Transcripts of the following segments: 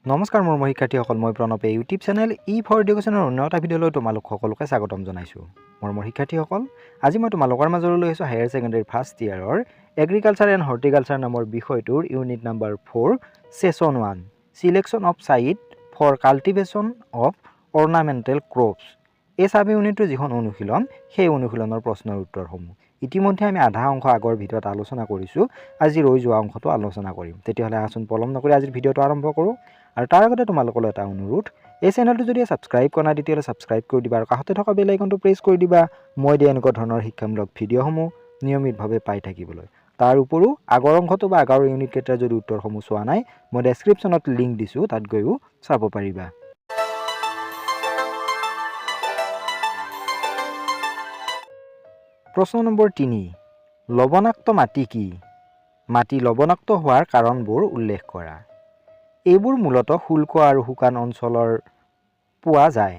নমস্কাৰ মোৰ শিক্ষাৰ্থীসকল, মই প্ৰণৱে ইউটিউব চেনেল ফৰ এডুকেশ্যনৰ অন্য এটা ভিডিঅ'লৈ তোমালোক সকলোকে স্বাগতম জনাইছোঁ। মোৰ শিক্ষাৰ্থীসকল, আজি মই তোমালোকৰ মাজলৈ লৈ আহিছোঁ হায়াৰ ছেকেণ্ডেৰী ফাৰ্ষ্ট ইয়াৰৰ এগ্ৰিকালচাৰ এণ্ড হৰ্টিকালচাৰ নামৰ বিষয়টোৰ unit number 4 session 1 selection of site for cultivation of ornamental crops. এই ছাব ইউনিটটোৰ যিখন অনুশীলন, সেই অনুশীলনৰ প্ৰশ্নৰ উত্তৰসমূহ ইতিমধ্যে আমি আধা অংশ আগৰ ভিডিঅ'ত আলোচনা কৰিছোঁ। আজি ৰৈ যোৱা অংশটো আলোচনা কৰিম। তেতিয়াহ'লে আচোন পলম নকৰি আজিৰ ভিডিঅ'টো আৰম্ভ কৰোঁ। আৰু তাৰ আগতে তোমালোকলৈ এটা অনুৰোধ, এই চেনেলটো যদি ছাবস্ক্ৰাইব কৰা নাই তেতিয়াহ'লে ছাবস্ক্ৰাইব কৰি দিবা আৰু কাষতে থকা বেল আইকনটো প্ৰেছ কৰি দিবা, মই দিয়া এনেকুৱা ধৰণৰ শিক্ষামূলক ভিডিঅ'সমূহ নিয়মিতভাৱে পাই থাকিবলৈ। তাৰ উপৰিও আগৰ অংশটো বা আগৰ ইউনিট কেইটাৰ যদি উত্তৰসমূহ চোৱা নাই, মই ডেছক্ৰিপশ্যনত লিংক দিছোঁ, তাত গৈও চাব পাৰিবা। প্ৰশ্ন নম্বৰ 3, লবণাক্ত মাটি কি? মাটি লবণাক্ত হোৱাৰ কাৰণবোৰ উল্লেখ কৰা। এইবোৰ মূলতঃ শুষ্ক আৰু শুকান অঞ্চলৰ পোৱা যায়,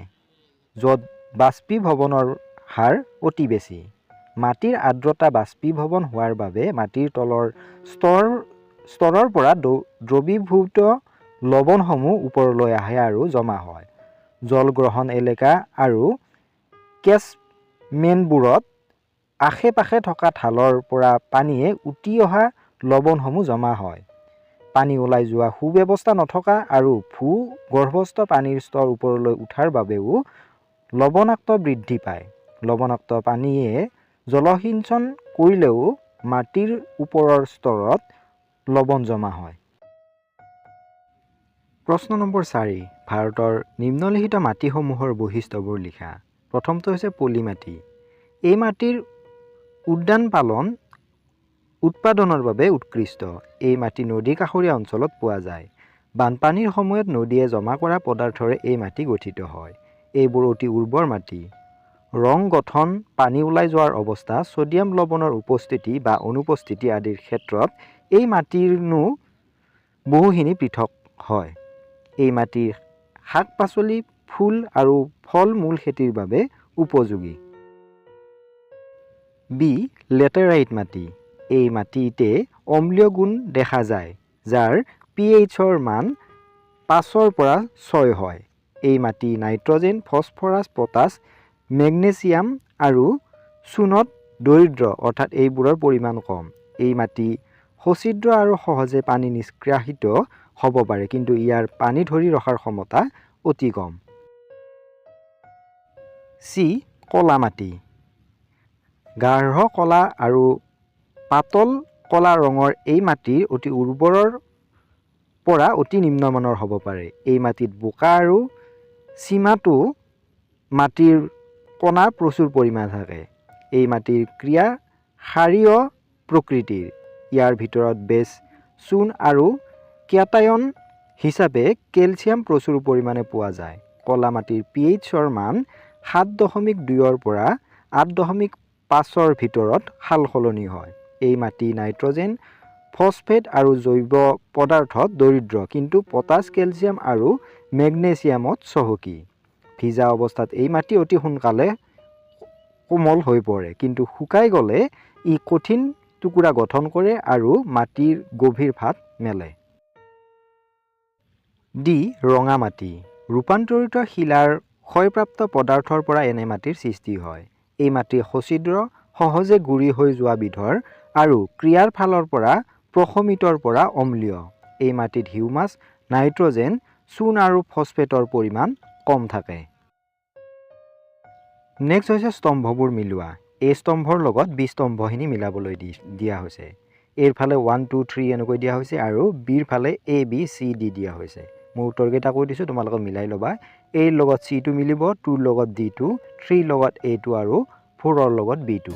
য'ত বাষ্পীভৱনৰ হাৰ অতি বেছি। মাটিৰ আৰ্দ্ৰতা বাষ্পীভৱন হোৱাৰ বাবে মাটিৰ তলৰ স্তৰৰ পৰা দ্ৰৱীভূত লৱণসমূহ ওপৰলৈ আহে আৰু জমা হয়। জলগ্ৰহণ এলেকা আৰু কেচমেণ্টবোৰত আশে-পাশে থকা ঢালৰ পৰা পানীয়ে উটি অহা লৱণসমূহ জমা হয়। পানী ওলাই যোৱা সুব্যৱস্থা নথকা আৰু ভূগৰ্ভস্থ পানীৰ স্তৰ ওপৰলৈ উঠাৰ বাবেও লবণাক্ত বৃদ্ধি পায়। লবণাক্ত পানীয়ে জলসিঞ্চন কৰিলেও মাটিৰ ওপৰৰ স্তৰত লৱণ জমা হয়। প্ৰশ্ন নম্বৰ 4, ভাৰতৰ নিম্নলিখিত মাটিসমূহৰ বৈশিষ্ট্যবোৰ লিখা। প্ৰথমটো হৈছে পলি মাটি। এই মাটিৰ উদ্যান পালন উৎপাদনৰ বাবে উৎকৃষ্ট। এই মাটি নদী কাষৰীয়া অঞ্চলত পোৱা যায়। বানপানীৰ সময়ত নদীয়ে জমা কৰা পদাৰ্থৰে এই মাটি গঠিত হয়। এইবোৰ অতি উৰ্বৰ মাটি। ৰং গঠন, পানী ওলাই যোৱাৰ অৱস্থা, ছডিয়াম লৱণৰ উপস্থিতি বা অনুপস্থিতি আদিৰ ক্ষেত্ৰত এই মাটিৰনো বহুখিনি পৃথক হয়। এই মাটিৰ শাক-পাচলি, ফুল আৰু ফল-মূল খেতিৰ বাবে উপযোগী। বি, লেটেৰাইট মাটি। এই মাটিতে অম্লীয় গুণ দেখা যায়, যাৰ pH-ৰ মান 5ৰ পৰা 6 হয়। এই মাটি নাইট্ৰজেন, ফছফৰাছ, পটাছ, মেগনেছিয়াম আৰু চূণত দৰিদ্ৰ, অৰ্থাৎ এইবোৰৰ পৰিমাণ কম। এই মাটি সছিদ্ৰ আৰু সহজে পানী নিষ্কাশিত হ'ব পাৰে, কিন্তু ইয়াৰ পানী ধৰি ৰখাৰ ক্ষমতা অতি কম। চি, কলা মাটি। গাঢ় কলা আৰু পাতল কলা ৰঙৰ এই মাটি অতি উৰ্বৰৰ পৰা অতি নিম্নমানৰ হ'ব পাৰে। এই মাটিত বোকা আৰু চিমাটো মাটিৰ কণা প্ৰচুৰ পৰিমাণে থাকে। এই মাটিৰ ক্ৰিয়া ক্ষাৰীয় প্ৰকৃতিৰ। ইয়াৰ ভিতৰত বেছ, চূণ আৰু কেটায়ন হিচাপে কেলছিয়াম প্ৰচুৰ পৰিমাণে পোৱা যায়। কলা মাটিৰ pH-ৰ মান 7.2ৰ পৰা 8.5ৰ ভিতৰত সালসলনি হয়। এই মাটি নাইট্ৰজেন, ফছফেট আৰু জৈৱ পদাৰ্থত দৰিদ্ৰ, কিন্তু পটাছ, কেলছিয়াম আৰু মেগনেছিয়ামত চহকী। ভিজা অৱস্থাত এই মাটি অতি সোনকালে কোমল হৈ পৰে, কিন্তু শুকাই গ'লে ই কঠিন টুকুৰা গঠন কৰে আৰু মাটিৰ গভীৰ ভাত মেলে। ডি, ৰঙা মাটি। ৰূপান্তৰিত শিলাৰ ক্ষয়প্ৰাপ্ত পদাৰ্থৰ পৰা এনে মাটিৰ সৃষ্টি হয়। এই মাটি সছিদ্ৰ, সহজে গুৰি হৈ যোৱা বিধৰ আৰু ক্ৰিয়াৰ ফালৰ পৰা প্ৰশমিতৰ পৰা অম্লীয়। এই মাটিত হিউমাছ, নাইট্ৰজেন, চূণ আৰু ফছফেটৰ পৰিমাণ কম থাকে। নেক্সট হৈছে স্তম্ভবোৰ মিলোৱা। এই স্তম্ভৰ লগত বি স্তম্ভখিনি মিলাবলৈ দিয়া হৈছে। এৰ ফালে 1, 2, 3 এনেকৈ দিয়া হৈছে আৰু বিৰ ফালে A, B, C, D দিয়া হৈছে। মই উত্তৰকেইটা কৈ দিছোঁ, তোমালোকে মিলাই ল'বা। এৰ লগত C টো মিলিব, 2ৰ লগত D টো, 3ৰ লগত A টো আৰু 4ৰ লগত B টো।